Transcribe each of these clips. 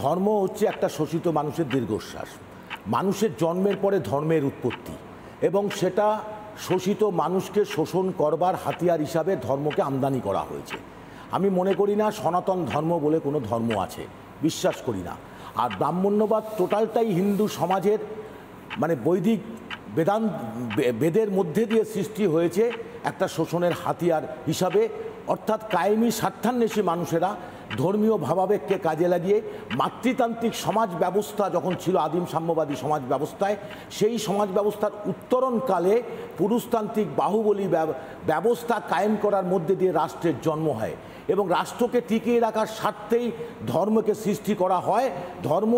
ধর্ম হচ্ছে একটা শোষিত মানুষের দীর্ঘশ্বাস। মানুষের জন্মের পরে ধর্মের উৎপত্তি, এবং সেটা শোষিত মানুষকে শোষণ করবার হাতিয়ার হিসাবে ধর্মকে আমদানি করা হয়েছে। আমি মনে করি না সনাতন ধর্ম বলে কোনো ধর্ম আছে, বিশ্বাস করি না। আর ব্রাহ্মণ্যবাদ টোটালটাই হিন্দু সমাজের মানে বৈদিক বেদের মধ্যে দিয়ে সৃষ্টি হয়েছে একটা শোষণের হাতিয়ার হিসাবে। অর্থাৎ কায়েমি স্বার্থান্বেষী মানুষেরা ধর্মীয় ভাবাবেগকে কাজে লাগিয়ে মাতৃতান্ত্রিক সমাজ ব্যবস্থা যখন ছিল আদিম সাম্যবাদী সমাজ ব্যবস্থায়, সেই সমাজ ব্যবস্থার উত্তরণকালে পুরুষতান্ত্রিক বাহুবলী ব্যবস্থা কায়েম করার মধ্যে দিয়ে রাষ্ট্রের জন্ম হয়, এবং রাষ্ট্রকে টিকিয়ে রাখার স্বার্থেই ধর্মকে সৃষ্টি করা হয়। ধর্ম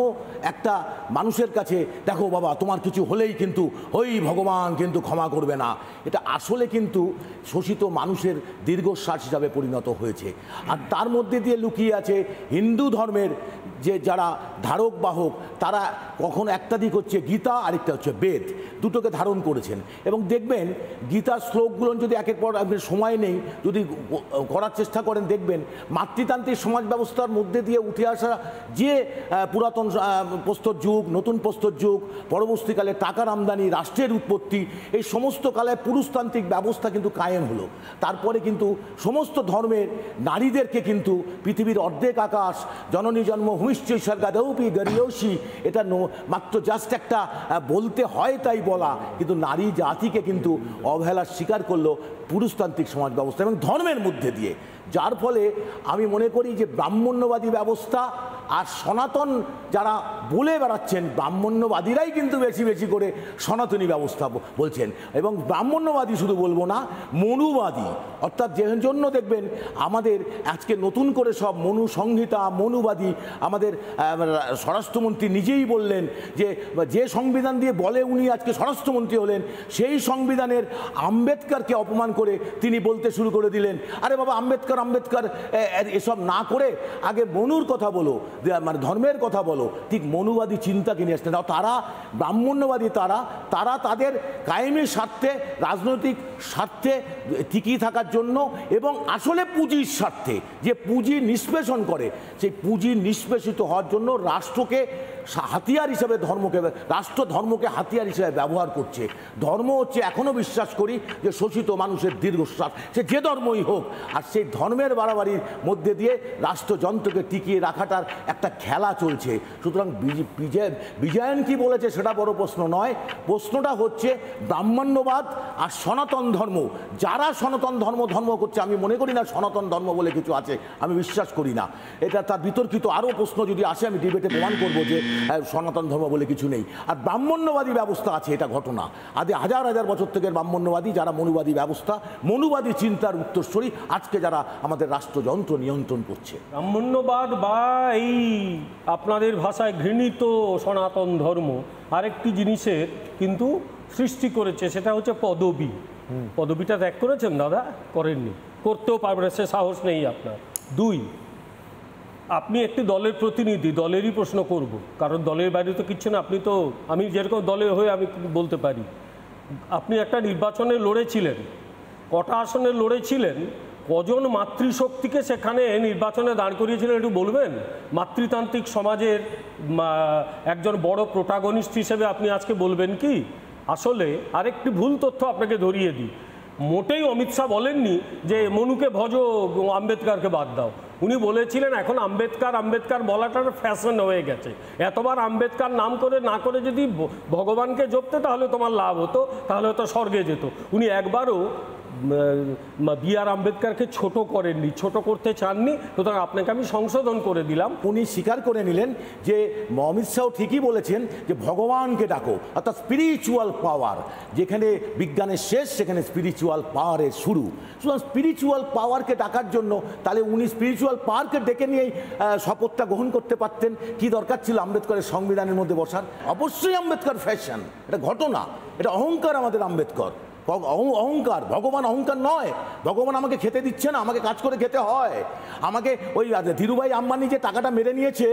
একটা মানুষের কাছে, দেখো বাবা তোমার কিছু হলেই কিন্তু ওই ভগবান কিন্তু ক্ষমা করবে না, এটা আসলে কিন্তু শোষিত মানুষের দীর্ঘশ্বাস হিসাবে পরিণত হয়েছে। আর তার মধ্যে দিয়ে লুকিয়ে আছে হিন্দু ধর্মের যে যারা ধারক বাহক, তারা কখন একটা দিক হচ্ছে গীতা, আরেকটা হচ্ছে বেদ, দুটোকে ধারণ করেছেন। এবং দেখবেন গীতার শ্লোকগুলো যদি একের পর সময় নেই যদি করার চেষ্টা করেন, দেখবেন মাতৃতান্ত্রিক সমাজ ব্যবস্থার মধ্যে দিয়ে উঠে আসা যে পুরাতন প্রস্তর যুগ, নতুন প্রস্তর যুগ, পরবর্তীকালে টাকার আমদানি, রাষ্ট্রের উৎপত্তি, এই সমস্ত কালে পুরুষতান্ত্রিক ব্যবস্থা কিন্তু কায়েম হলো। তারপরে কিন্তু সমস্ত ধর্মের নারীদেরকে কিন্তু পৃথিবীর অর্ধেক আকাশ জননী জন্ম ভূমিষ্ঠর্গাদৌপি গরিয়সী, এটা মাত্র জাস্ট একটা বলতে হয় তাই বলা, কিন্তু নারী জাতিকে কিন্তু অবহেলার স্বীকার করলো পুরুষতান্ত্রিক সমাজ ব্যবস্থা এবং ধর্মের মধ্যে দিয়ে। যার ফলে আমি মনে করি যে ব্রাহ্মণ্যবাদী ব্যবস্থা আর সনাতন যারা বলে বেড়াচ্ছেন, ব্রাহ্মণ্যবাদীরাই কিন্তু বেশি বেশি করে সনাতনী ব্যবস্থা বলছেন। এবং ব্রাহ্মণ্যবাদী শুধু বলবো না, মনুবাদী, অর্থাৎ যে জন্য দেখবেন আমাদের আজকে নতুন করে সব মনু সংহিতা, মনুবাদী, আমাদের স্বরাষ্ট্রমন্ত্রী নিজেই বললেন যে যে সংবিধান দিয়ে বলে উনি আজকে স্বরাষ্ট্রমন্ত্রী হলেন, সেই সংবিধানের আম্বেদকরকে অপমান করে তিনি বলতে শুরু করে দিলেন, আরে বাবা আম্বেদকর এসব না করে আগে মনুর কথা বলো, মানে ধর্মের কথা বলো। ঠিক মনুবাদী চিন্তাকে নিয়ে আসতেন তারা, ব্রাহ্মণ্যবাদী তারা তাদের কায়েমি স্বার্থে, রাজনৈতিক স্বার্থে টিকিয়ে থাকার জন্য, এবং আসলে পুঁজির স্বার্থে, যে পুঁজি নিষ্পেষণ করে, সেই পুঁজি নিষ্পেষিত হওয়ার জন্য রাষ্ট্রকে হাতিয়ার হিসেবে রাষ্ট্র ধর্মকে হাতিয়ার হিসেবে ব্যবহার করছে। ধর্ম হচ্ছে, এখনও বিশ্বাস করি যে শোষিত মানুষের দীর্ঘশ্বাস, সে যে ধর্মই হোক। আর সেই ধর্মের বাড়াবাড়ির মধ্যে দিয়ে রাষ্ট্রযন্ত্রকে টিকিয়ে রাখাটার একটা খেলা চলছে। সুতরাং বিজয়ন কি বলেছে সেটা বড় প্রশ্ন নয়, প্রশ্নটা হচ্ছে ব্রাহ্মণ্যবাদ আর সনাতন ধর্ম। যারা সনাতন ধর্ম করছে, আমি মনে করি না সনাতন ধর্ম বলে কিছু আছে, আমি বিশ্বাস করি না। এটা তার বিতর্কিত আরও প্রশ্ন যদি আসে, আমি ডিবেটে প্রমাণ করবো যে সনাতন ধর্ম বলে কিছু নেই। আর ব্রাহ্মণ্যবাদী ব্যবস্থা আছে, এটা ঘটনা। আদি হাজার হাজার বছর থেকে ব্রাহ্মণ্যবাদী, যারা মনুবাদী ব্যবস্থা, মনুবাদী চিন্তার উত্তরস্বরী, আজকে যারা আমাদের রাষ্ট্রযন্ত্র নিয়ন্ত্রণ করছে। ব্রাহ্মণ্যবাদ বা এই আপনাদের ভাষায় ঘৃণিত সনাতন ধর্ম আরেকটি জিনিসের কিন্তু সৃষ্টি করেছে, সেটা হচ্ছে পদবী। পদবীটা ত্যাগ করেছেন দাদা? করেননি, করতেও পারবেন, সে সাহস নেই আপনার। দুই, আপনি একটি দলের প্রতিনিধি, দলেরই প্রশ্ন করব, কারণ দলের বাইরে তো কিচ্ছু না। আপনি তো, আমি যেরকম দলের হয়ে আমি বলতে পারি, আপনি একটা নির্বাচনে লড়েছিলেন, কটা আসনে লড়েছিলেন, কজন মাতৃশক্তিকে সেখানে নির্বাচনে দাঁড় করিয়েছিলেন একটু বলবেন? মাতৃতান্ত্রিক সমাজের একজন বড় প্রোটাগনিস্ট হিসেবে আপনি আজকে বলবেন কি? আসলে আরেকটি ভুল তথ্য আপনাকে ধরিয়ে দিই, মোটেই অমিত শাহ বলেননি যে মনুকে ভজো, আম্বেদকরকে বাদ দাও। উনি বলেছিলেন এখন আম্বেদকর বলাটার ফ্যাশন হয়ে গেছে, এতবার আম্বেদকর নাম করে না করে যদি ভগবানকে জপতে তাহলে তোমার লাভ হতো, তাহলে হয়তো স্বর্গে যেত। উনি একবারও বি.আর. আম্বেদকরকে ছোট করেননি, ছোট করতে চাননি। সুতরাং আপনাকে আমি সংশোধন করে দিলাম। উনি স্বীকার করে নিলেন যে অমিত শাহ ঠিকই বলেছেন যে ভগবানকে ডাকো, অর্থাৎ স্পিরিচুয়াল পাওয়ার। যেখানে বিজ্ঞানের শেষ, সেখানে স্পিরিচুয়াল পাওয়ারের শুরু। সুতরাং স্পিরিচুয়াল পাওয়ারকে ডাকার জন্য তাহলে উনি স্পিরিচুয়াল পাওয়ারকে ডেকে নিয়েই শপথটা গ্রহণ করতে পারতেন। কি দরকার ছিল আম্বেদকরের সংবিধানের মধ্যে বসার? অবশ্যই আম্বেদকর ফ্যাশন, এটা ঘটনা, এটা অহংকার আমাদের আম্বেদকর। অহংকার। ভগবান অহংকার নয়, ভগবান আমাকে খেতে দিচ্ছে না, আমাকে কাজ করে খেতে হয়। আমাকে ওই ধীরুভাই আম্বানি যে টাকাটা মেরে নিয়েছে,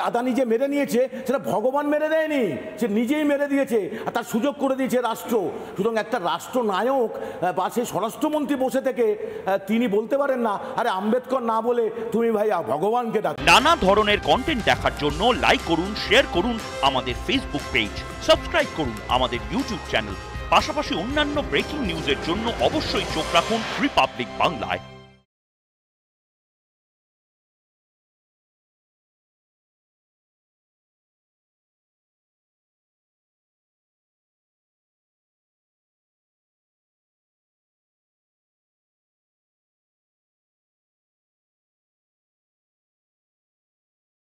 আদানি যে মেরে নিয়েছে, সেটা ভগবান মেরে দেয়নি, সে নিজেই মেরে দিয়েছে, আর তার সুযোগ করে দিয়েছে রাষ্ট্র। সুতরাং একটা রাষ্ট্রনায়ক বা সেই স্বরাষ্ট্রমন্ত্রী বসে থেকে তিনি বলতে পারেন না, আরে আম্বেদকর না বলে তুমি ভাই ভগবানকে ডাক। নানা ধরনের কন্টেন্ট দেখার জন্য লাইক করুন, শেয়ার করুন আমাদের ফেসবুক পেজ, সাবস্ক্রাইব করুন আমাদের ইউটিউব চ্যানেল। পাশাপাশি অন্যান্য ব্রেকিং নিউজের জন্য অবশ্যই চোখ রাখুন রিপাবলিক বাংলায়।